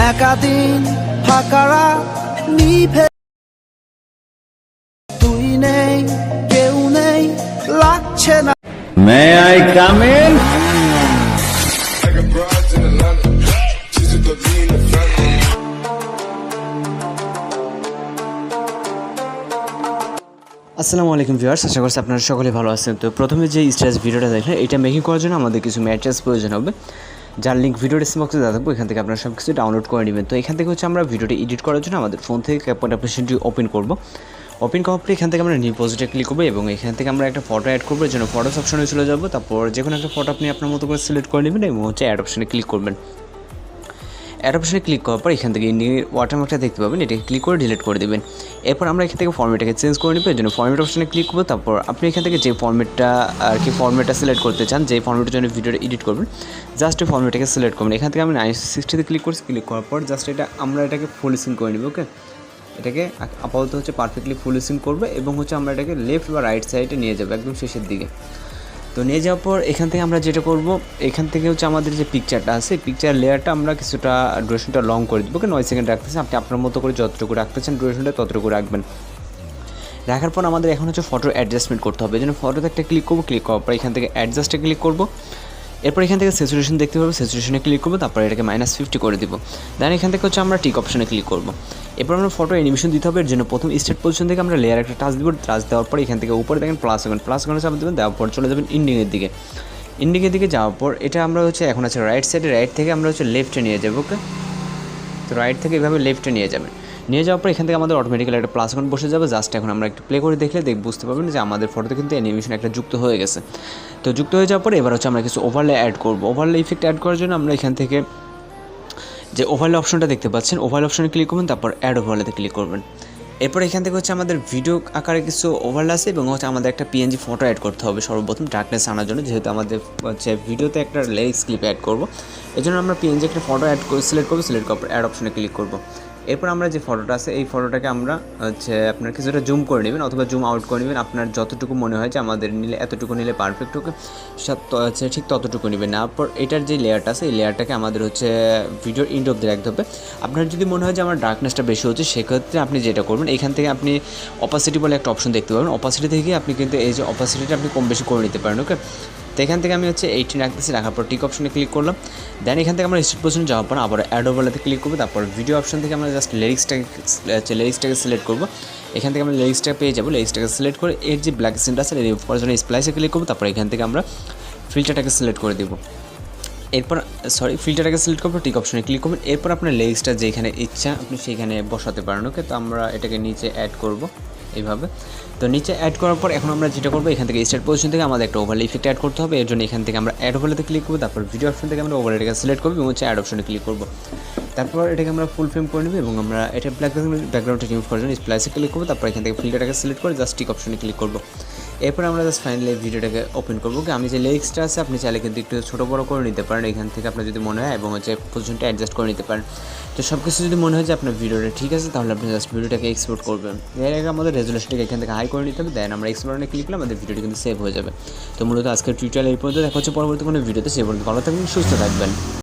একাদিন ফাঁকারা নিভে তুই নেই কেউ নেই লাগছে না। May I come in? আসসালামু আলাইকুম ভিউয়ার্স, আশা করছি আপনারা সকলে ভালো আছেন। তো প্রথমে যে স্ট্রেচ ভিডিওটা দেখলেন, এটা মেকিং করার জন্য আমাদের কিছু ম্যাট্রেস প্রয়োজন হবে, যার লিঙ্ক ভিডিও ডিসক্রিপশন বক্সে দেওয়া থাকবে। এখান থেকে আপনারা সব কিছু ডাউনলোড করে নেবেন। তো এখান থেকে আমরা ভিডিওটি এডিট করার জন্য আমাদের ফোন থেকে CapCut অ্যাপ্লিকেশনটি ওপেন করব। ওপেন করার পরে এখান থেকে আমরা নিউ প্রজেক্টে ক্লিক করবো এবং এখান থেকে আমরা একটা ফটো অ্যাড করবো। এর জন্য ফটোস অপশনে চলে যাবো। তারপর যে কোনো একটা ফটো আপনি আপনার মতো করে সিলেক্ট করে নেবেন এবং অ্যাড অপশনে ক্লিক করবেন। অ্যাড অপশনে ক্লিক করার পর এখান থেকে ইন্ডিয়ার ওয়াটারমার্কটা দেখতে পাবেন, এটাকে ক্লিক করে ডিলিট করে দেবেন। এরপর আমরা এখান থেকে ফর্মেটটাকে চেঞ্জ করে নেব। এর জন্য ফর্মেট অপশনে ক্লিক করবো। তারপর আপনি এখান থেকে যে ফর্মেটটা সিলেক্ট করতে চান, যে ফর্মেটের জন্য ভিডিওটা এডিট করবেন, জাস্ট ওই ফর্মেটটাকে সিলেক্ট করবেন। এখান থেকে আমি 960-তে ক্লিক করছি। ক্লিক করার পর জাস্ট আমরা এটাকে ফুল স্ক্রিন করে নেব। ওকে, এটাকে আপাতত পারফেক্টলি ফুল স্ক্রিন করবে এবং আমরা এটাকে লেফট বা রাইট সাইডে নিয়ে যাবো একদম শেষের দিকে। তো নিয়ে যাওয়ার পর এখান থেকে আমরা যেটা করব, এখান থেকে আমাদের যে পিকচারটা আছে, পিকচার লেয়ারটা আমরা কিছুটা ডিউরেশনটা লং করে দেবো। 9 সেকেন্ড রাখতেছি, আপনি আপনার মতো করে যতটুকু রাখতে চান ডিউরেশনটা ততটুকু রাখবেন। রাখার পর আমাদের এখন ফটো অ্যাডজাস্টমেন্ট করতে হবে। এই জন্য ফটোতে একটা ক্লিক করবো। ক্লিক করার পর এখান থেকে অ্যাডজাস্টে ক্লিক করবো। এরপর এখান থেকে স্যাচুরেশন দেখতে পাবো, স্যাচুরেশনে ক্লিক করবো। তারপর এটাকে -50 করে দিব। দেন এখান থেকে আমরা টিক অপশনে ক্লিক করবো। এরপর আমরা ফটো অ্যানিমেশন দিতে হবে। এর জন্য প্রথম স্টার্ট পজিশন থেকে আমরা লেয়ার একটা টাচ দিব। টাচ দেওয়ার পর এখান থেকে উপরে দেখেন প্লাস আইকনে চাপ দেবেন। দেওয়ার পর চলে যাবেন ইন্ডিংয়ের দিকে যাওয়ার পর এটা আমরা এখন আছে রাইট সাইডে, রাইট থেকে আমরা লেফটে নিয়ে যাবো। ওকে, তো রাইট থেকে এভাবে লেফটে নিয়ে যাওয়ার পর এখান থেকে আমাদের অটোমেটিক্যালি একটা প্লাস আইকন বসে যাবে। জাস্ট এখন আমরা একটু প্লে করে দেখলে বুঝতে পারবেন যে আমাদের ফটোতে কিন্তু অ্যানিমেশন একটা যুক্ত হয়ে গেছে। তো যুক্ত হয়ে যাওয়ার পর এবার আমরা কিছু ওভারলে অ্যাড করবো। ওভারলে ইফেক্ট অ্যাড করার জন্য আমরা এখান থেকে যে ওভারলে অপশনটা দেখতে পাচ্ছেন, ওভারলে অপশনে ক্লিক করবেন। তারপর অ্যাড ওভারলেতে ক্লিক করবেন। এরপর এখান থেকে আমাদের ভিডিও আকারে কিছু ওভারলে আছে এবং আমাদের একটা পিএনজি ফটো অ্যাড করতে হবে সর্বপ্রথম ডার্কনেস আনার জন্য, যেহেতু আমাদের ভিডিওতে একটা লিরিক্স ক্লিপ অ্যাড করবো। এই জন্য আমরা পিএনজি একটা ফটো সিলেক্ট করবো। সিলেক্ট করার পর অ্যাড অপশনে ক্লিক করবো। এরপর আমরা যে ফটোটা আছে, এই ফটোটাকে আমরা আপনার কিছুটা জুম করে নেবেন অথবা জুম আউট করে নেবেন। আপনার যতটুকু মনে হয় যে আমাদের এতটুকু নিলে পারফেক্ট, ওকে ঠিক ততটুকু নেবেন। তারপর এটার যে লেয়ারটা আছে, এই লেয়ারটাকে আমাদের ভিডিওর ইন্ড অব্দি রাখতে হবে। আপনার যদি মনে হয় যে আমার ডার্কনেসটা বেশি হচ্ছে, সেক্ষেত্রে আপনি যেটা করবেন, এখান থেকে আপনি অপাসিটি বলে একটা অপশন দেখতে পাবেন। অপাসিটি থেকে আপনি কিন্তু এই যে অপাসিটিটা আপনি কম বেশি করে নিতে পারেন। ওকে, তো এখান থেকে আমি 18 রাখতেছি। রাখার পর টিক অপশনে ক্লিক করলাম। দেন এখান থেকে আমরা স্টার্ট পজিশনে যাওয়ার পর আবার অ্যাড ওভারলেতে ক্লিক করবো। তারপর ভিডিও অপশন থেকে আমরা জাস্ট লিরিক্সটাকে সিলেক্ট করবো। এখান থেকে আমরা লিরিক্সটা পেয়ে যাবো। লিরিক্সটাকে সিলেক্ট করে এর যে ব্ল্যাক সিনটা আছে রিমুভ করার জন্য স্প্লাইসে ক্লিক করবো। তারপর এখান থেকে আমরা ফিল্টারটাকে সিলেক্ট করে দেবো। এরপর ফিল্টারটাকে সিলেক্ট করবো, টিক অপশনে ক্লিক করবেন। এরপর আপনার লিরিক্সটা যেখানে ইচ্ছা আপনি সেইখানে বসাতে পারেন। ওকে, তো আমরা এটাকে নিচে অ্যাড করব এইভাবে। তো নিচে অ্যাড করার পর এখন আমরা যেটা করবো, এখান থেকে স্টার্ট পজিশন থেকে আমাদের একটা ওভারলে ইফেক্ট অ্যাড করতে হবে। এর জন্য এখান থেকে আমরা অ্যাড ওভারলেতে ক্লিক করবো। তারপর ভিডিও অপশন থেকে আমরা ওভারলেটাকে সিলেক্ট করবো এবং অ্যাড অপশনে ক্লিক করবো। তারপর এটাকে আমরা ফুল ফ্রেম করে নেব এবং আমরা এটা ব্যাকগ্রাউন্ডটা রিমুভ করার জন্য স্প্লাইসে ক্লিক করবো। তারপর এখান থেকে ফিল্টারটাকে সিলেক্ট করে জাস্ট টিক অপশনে ক্লিক করবো। এরপর আমরা জাস্ট ফাইনালি ভিডিওটাকে ওপেন করবো। আমি যে লিরিক্সটা আছে আপনি চাইলে কিন্তু একটু ছোটো বড়ো করে নিতে পারেন এখান থেকে আপনার যদি মনে হয়, এবং পজিশনটা অ্যাডজাস্ট করে নিতে পারেন। তো সব কিছু যদি মনে হয় যে আপনার ভিডিওটা ঠিক আছে, তাহলে আপনি জাস্ট ভিডিওটাকে এক্সপোর্ট করবেন। এর আগে আমাদের রেজুলেশনটাকে এখান থেকে হাই করে নিতে হবে। দেন আমরা এক্সপোর্টে ক্লিক করলে আমাদের ভিডিওটি কিন্তু সেভ হয়ে যাবে। তো মূলত আজকের টিউটোরিয়াল এই পর্যন্ত দেখা হচ্ছে পরবর্তী কোনো ভিডিওতে। সে পর্যন্ত ভালো থাকবেন, সুস্থ থাকবেন।